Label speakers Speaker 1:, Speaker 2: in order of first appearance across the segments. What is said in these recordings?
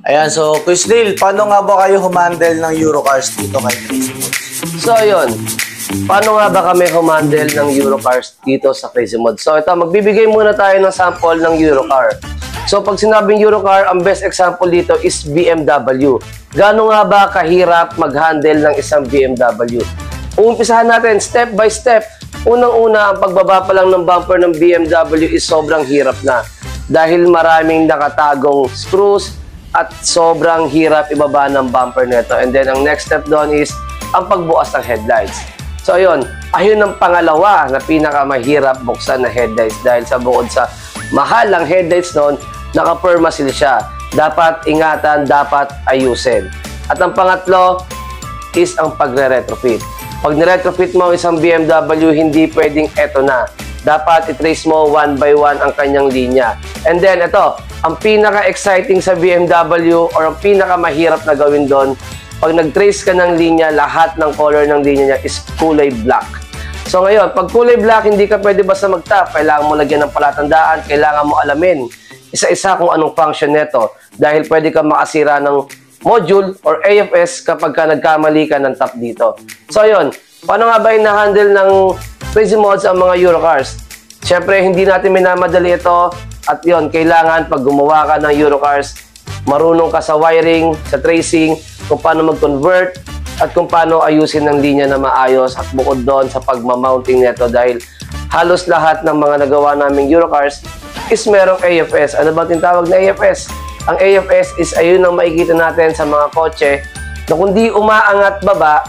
Speaker 1: Ayan, so Quiz Neil, paano nga ba kayo humandle ng Eurocars dito kay Crazy Mods?
Speaker 2: So, yun. Paano nga ba kami humandle ng Eurocars dito sa Crazy Mods? So, ito, magbibigay muna tayo ng sample ng Eurocar. So, pag sinabing Eurocar, ang best example dito is BMW. Gaano nga ba kahirap mag-handle ng isang BMW? Umpisahan natin step by step. Unang-una, ang pagbaba pa lang ng bumper ng BMW is sobrang hirap na. Dahil maraming nakatagong screws at sobrang hirap ibaba ng bumper nito. And then, ang next step doon is ang pagbukas ng headlights. So, ayun ang pangalawa na pinakamahirap buksan na headlights dahil sa bukod sa mahal ang headlights noon, naka-permasil siya. Dapat ingatan, dapat ayusin. At ang pangatlo is ang pagre-retrofit. Pag niretrofit mo isang BMW, hindi pwedeng eto na. Dapat i-trace mo one by one ang kanyang linya. And then, ito, ang pinaka-exciting sa BMW or ang pinaka-mahirap na gawin doon, pag nag-trace ka ng linya, lahat ng color ng linya niya is kulay black. So ngayon, pag kulay black, hindi ka pwede basta mag-tap. Kailangan mo lagyan ng palatandaan, kailangan mo alamin isa-isa kung anong function nito. Dahil pwede ka makasira ng module or AFS kapag ka nagkamali ka ng tap dito. So ayun, paano nga ba na-handle ng Crazy Mods ang mga Eurocars? Siyempre, hindi natin minamadali ito. At yun, kailangan pag gumawa ka ng Eurocars, marunong ka sa wiring, sa tracing, kung paano mag-convert, at kung paano ayusin ng linya na maayos at bukod doon sa pagmamounting nito dahil halos lahat ng mga nagawa naming Eurocars is merong AFS. Ano ba tinatawag na AFS? Ang AFS is ayun ang makikita natin sa mga kotse na kung di umaangat baba,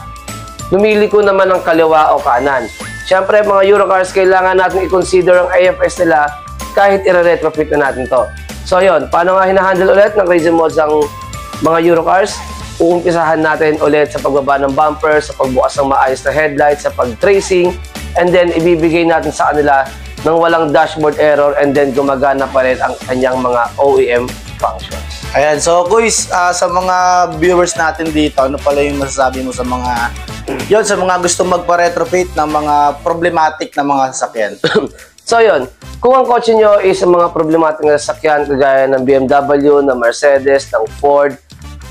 Speaker 2: lumiliko naman ng kaliwa o kanan. Siyempre, mga Eurocars, kailangan natin i-consider ang AFS nila kahit i-retrofit na natin to. So, yun. Paano nga hinahandle ulit ng Crazy Mods ang mga Eurocars? Uumpisahan natin ulit sa pagbaba ng bumper, sa pagbukas ng maayos na headlights, sa pag-tracing, and then ibibigay natin sa kanila ng walang dashboard error and then gumagana pa rin ang kanyang mga OEM functions.
Speaker 1: Ayan, so Quiz, sa mga viewers natin dito, ano pala yung masasabi mo sa mga sa mga gusto magpa-retrofit ng mga problematic na mga sasakyan?
Speaker 2: So yun, kung ang kotse nyo is mga problematic na sasakyan kagaya ng BMW, ng Mercedes, ng Ford,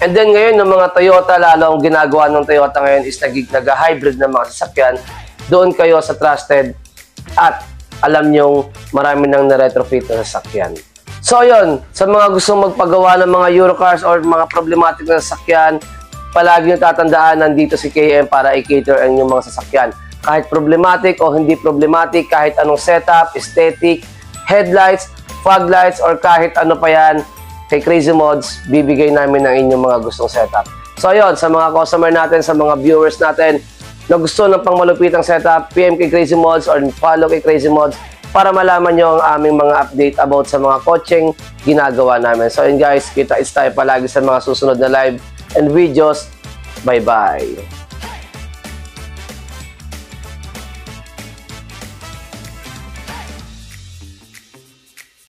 Speaker 2: and then ngayon ng mga Toyota, lalo ang ginagawa ng Toyota ngayon is nag-hybrid na mga sasakyan, doon kayo sa trusted at alam nyong marami nang na-retrofit na sasakyan. So yun, sa mga gustong magpagawa ng mga Eurocars or mga problematic na sasakyan, palagi nyo tatandaan, nandito si KM para i-cater ang inyong mga sasakyan. Kahit problematic o hindi problematic, kahit anong setup, aesthetic, headlights, fog lights, or kahit ano pa yan, kay Crazy Mods, bibigay namin ang inyong mga gustong setup. So yun, sa mga customer natin, sa mga viewers natin, na gusto ng pangmalupitang setup, PM kay Crazy Mods or follow kay Crazy Mods para malaman nyo ang aming mga update about sa mga coaching ginagawa namin. So yun guys, kita-its tayo palagi sa mga susunod na live and videos. Bye-bye!